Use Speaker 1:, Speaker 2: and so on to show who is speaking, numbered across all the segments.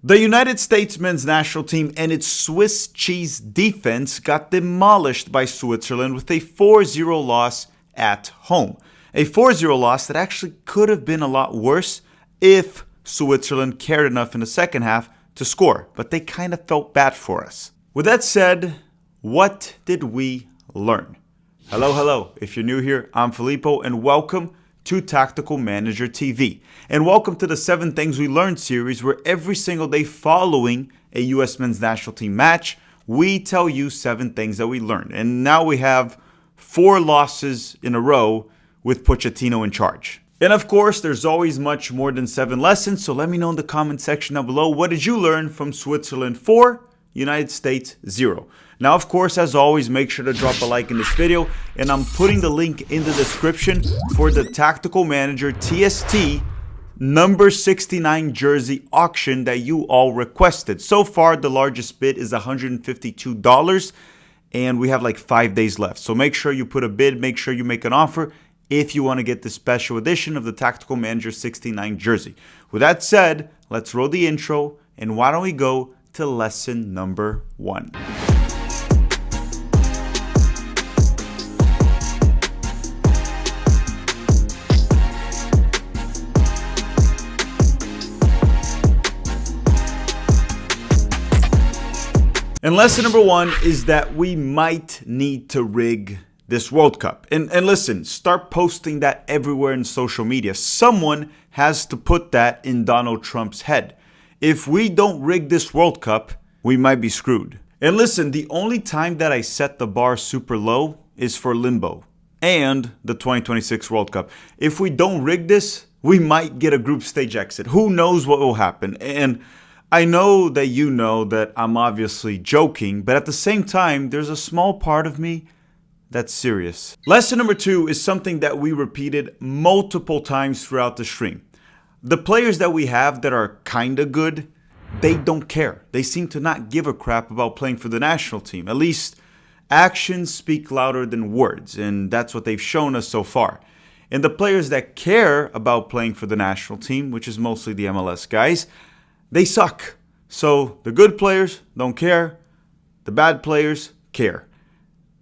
Speaker 1: The United States men's national team and its Swiss cheese defense got demolished by Switzerland with a 4-0 loss at home. A 4-0 loss that actually could have been a lot worse if Switzerland cared enough in the second half to score, but they kind of felt bad for us. With that said, what did we learn? Hello. If you're new here, I'm Filippo, and welcome to Tactical Manager TV. And welcome to the 7 Things We Learned series, where every single day following a US men's national team match, we tell you 7 things that we learned. And now we have 4 losses in a row with Pochettino in charge. And of course, there's always much more than 7 lessons, so let me know in the comment section down below, what did you learn from Switzerland 4, United States 0? Now, of course, as always, make sure to drop a like in this video, and I'm putting the link in the description for the Tactical Manager TST number 69 jersey auction that you all requested. So far, the largest bid is $152, and we have like 5 days left. So make sure you put a bid, make sure you make an offer if you want to get the special edition of the Tactical Manager 69 jersey. With that said, let's roll the intro, and why don't we go to lesson number 1. And lesson number 1 is that we might need to rig this World Cup. And listen, start posting that everywhere in social media. Someone has to put that in Donald Trump's head. If we don't rig this World Cup, we might be screwed. And listen, the only time that I set the bar super low is for Limbo and the 2026 World Cup. If we don't rig this, we might get a group stage exit. Who knows what will happen? And I know that you know that I'm obviously joking, but at the same time, there's a small part of me that's serious. Lesson number 2 is something that we repeated multiple times throughout the stream. The players that we have that are kinda good, they don't care. They seem to not give a crap about playing for the national team. At least actions speak louder than words, and that's what they've shown us so far. And the players that care about playing for the national team, which is mostly the MLS guys, they suck. So the good players don't care. The bad players care.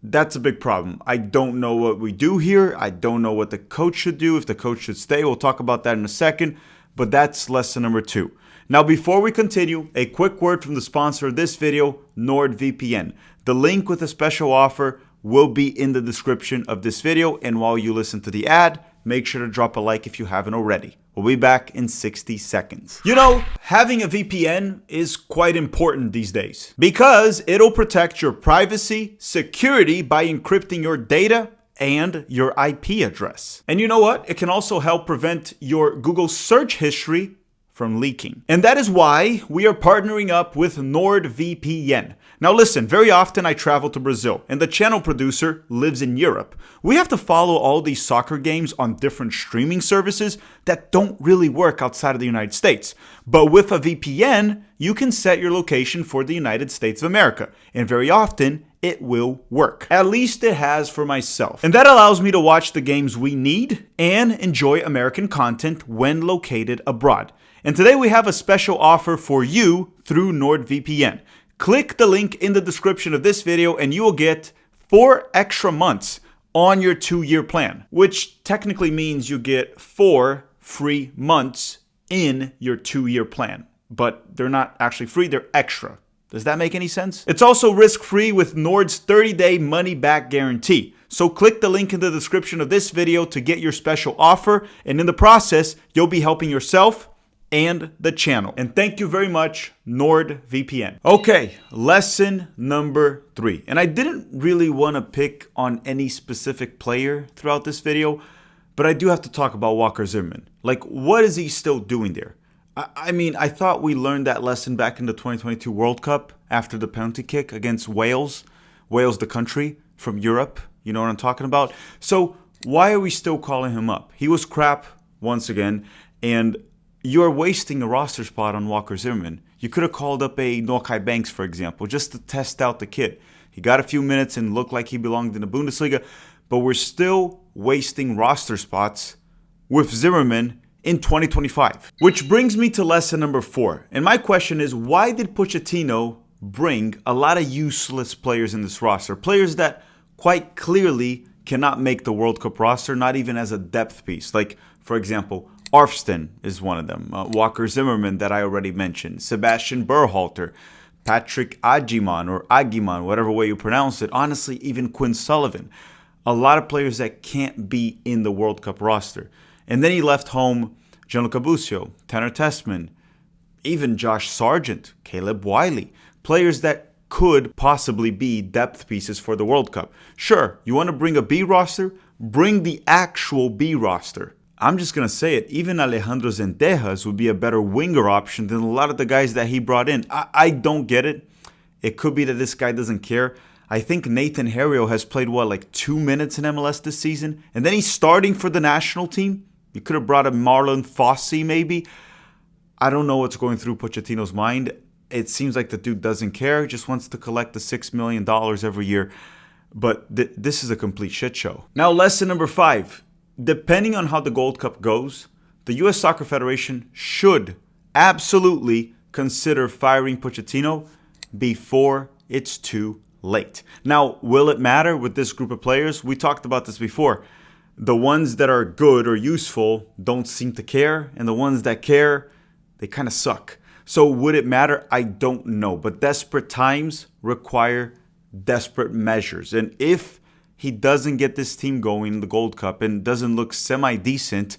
Speaker 1: That's a big problem. I don't know what we do here. I don't know what the coach should do, if the coach should stay. We'll talk about that in a second. But that's lesson number 2. Now, before we continue, a quick word from the sponsor of this video, NordVPN. The link with a special offer will be in the description of this video. And while you listen to the ad, make sure to drop a like if you haven't already. We'll be back in 60 seconds. You know, having a VPN is quite important these days because it'll protect your privacy, security by encrypting your data and your IP address. And you know what? It can also help prevent your Google search history from leaking. And that is why we are partnering up with NordVPN. Now listen, very often I travel to Brazil and the channel producer lives in Europe. We have to follow all these soccer games on different streaming services that don't really work outside of the United States. But with a VPN, you can set your location for the United States of America. And very often, it will work. At least it has for myself. And that allows me to watch the games we need and enjoy American content when located abroad. And today we have a special offer for you through NordVPN. Click the link in the description of this video and you will get 4 extra months on your 2-year plan, which technically means you get 4 free months in your 2-year plan. But they're not actually free, they're extra. Does that make any sense? It's also risk-free with Nord's 30-day money-back guarantee. So click the link in the description of this video to get your special offer, and in the process, you'll be helping yourself and the channel. And thank you very much, NordVPN. Okay, lesson number 3. And I didn't really want to pick on any specific player throughout this video, but I do have to talk about Walker Zimmerman. Like, what is he still doing there? I mean, I thought we learned that lesson back in the 2022 World Cup after the penalty kick against Wales. Wales, the country from Europe. You know what I'm talking about? So why are we still calling him up? He was crap once again, and you're wasting a roster spot on Walker Zimmerman. You could have called up a Nokai Banks, for example, just to test out the kid. He got a few minutes and looked like he belonged in the Bundesliga, but we're still wasting roster spots with Zimmerman in 2025. Which brings me to lesson number 4. And my question is, why did Pochettino bring a lot of useless players in this roster? Players that quite clearly cannot make the World Cup roster, not even as a depth piece. Like, for example, Arfsten is one of them. Walker Zimmerman that I already mentioned. Sebastian Berhalter. Patrick Agiman or Agiman, whatever way you pronounce it. Honestly, even Quinn Sullivan. A lot of players that can't be in the World Cup roster. And then he left home Gianluca Busio, Tanner Tessman, even Josh Sargent, Caleb Wiley. Players that could possibly be depth pieces for the World Cup. Sure, you want to bring a B roster? Bring the actual B roster. I'm just going to say it, even Alejandro Zendejas would be a better winger option than a lot of the guys that he brought in. I don't get it. It could be that this guy doesn't care. I think Nathan Herrio has played, like 2 minutes in MLS this season? And then he's starting for the national team? You could have brought a Marlon Fossey maybe? I don't know what's going through Pochettino's mind. It seems like the dude doesn't care. He just wants to collect the $6 million every year. But this is a complete shit show. Now, lesson number 5. Depending on how the Gold Cup goes, the U.S. Soccer Federation should absolutely consider firing Pochettino before it's too late. Now, will it matter with this group of players? We talked about this before. The ones that are good or useful don't seem to care, and the ones that care, they kind of suck. So would it matter? I don't know. But desperate times require desperate measures. And if he doesn't get this team going in the Gold Cup and doesn't look semi-decent,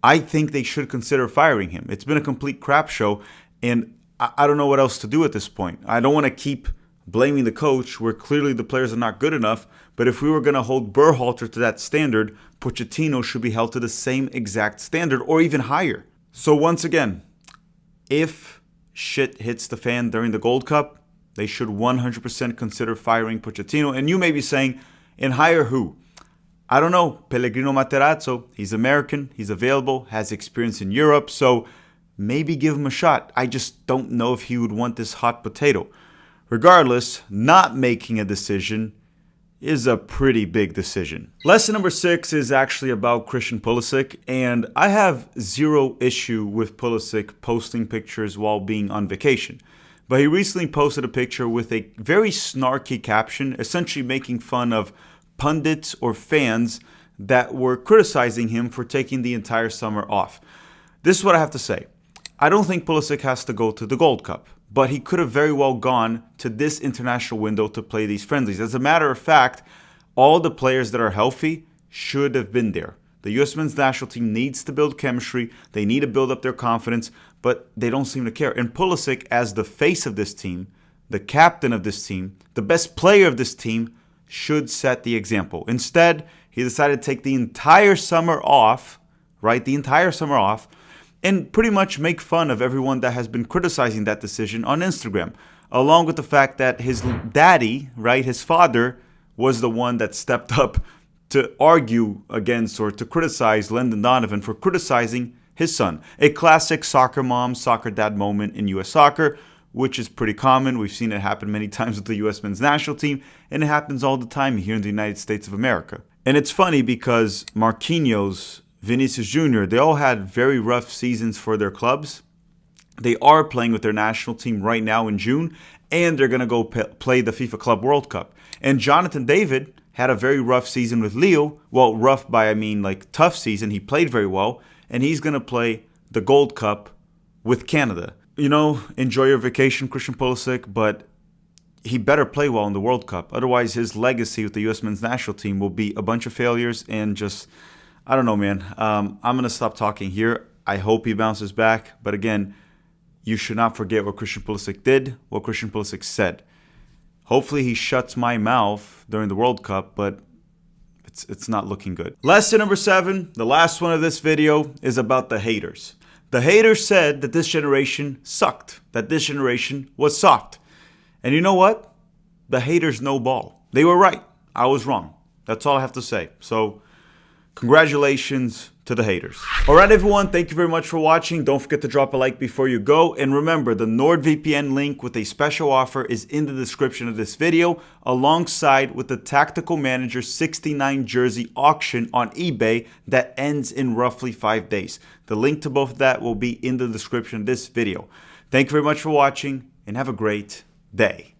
Speaker 1: I think they should consider firing him. It's been a complete crap show, and I don't know what else to do at this point. I don't want to keep blaming the coach where clearly the players are not good enough, but if we were going to hold Berhalter to that standard, Pochettino should be held to the same exact standard or even higher. So once again, if shit hits the fan during the Gold Cup, they should 100% consider firing Pochettino. And you may be saying, and hire who? I don't know. Pellegrino Materazzo, he's American, he's available, has experience in Europe, so maybe give him a shot. I just don't know if he would want this hot potato. Regardless, not making a decision is a pretty big decision. Lesson number 6 is actually about Christian Pulysick, and I have zero issue with Pulysick posting pictures while being on vacation. But he recently posted a picture with a very snarky caption, essentially making fun of pundits or fans that were criticizing him for taking the entire summer off. This is what I have to say. I don't think Pulysick has to go to the Gold Cup, but he could have very well gone to this international window to play these friendlies. As a matter of fact, all the players that are healthy should have been there. The U.S. men's national team needs to build chemistry. They need to build up their confidence, but they don't seem to care. And Pulysick, as the face of this team, the captain of this team, the best player of this team, should set the example. Instead, he decided to take the entire summer off, right? The entire summer off, and pretty much make fun of everyone that has been criticizing that decision on Instagram, along with the fact that his daddy, right, his father, was the one that stepped up to argue against or to criticize Landon Donovan for criticizing his son. A classic soccer mom, soccer dad moment in U.S. soccer, which is pretty common. We've seen it happen many times with the U.S. men's national team, and it happens all the time here in the United States of America. And it's funny because Marquinhos, Vinicius Jr., they all had very rough seasons for their clubs. They are playing with their national team right now in June, and they're going to go play the FIFA Club World Cup. And Jonathan David had a very rough season with Leo. Well, rough by I mean like tough season. He played very well, and he's going to play the Gold Cup with Canada. You know, enjoy your vacation, Christian Pulysick, but he better play well in the World Cup. Otherwise, his legacy with the U.S. men's national team will be a bunch of failures and just, I don't know, man. I'm going to stop talking here. I hope he bounces back. But again, you should not forget what Christian Pulysick did, what Christian Pulysick said. Hopefully he shuts my mouth during the World Cup, but it's not looking good. Lesson number 7, the last one of this video, is about the haters. The haters said that this generation sucked, that this generation was soft. And you know what? The haters know ball. They were right. I was wrong. That's all I have to say. So, congratulations to the haters. All right, everyone. Thank you very much for watching. Don't forget to drop a like before you go. And remember, the NordVPN link with a special offer is in the description of this video, alongside with the Tactical Manager 69 jersey auction on eBay that ends in roughly 5 days. The link to both of that will be in the description of this video. Thank you very much for watching, and have a great day.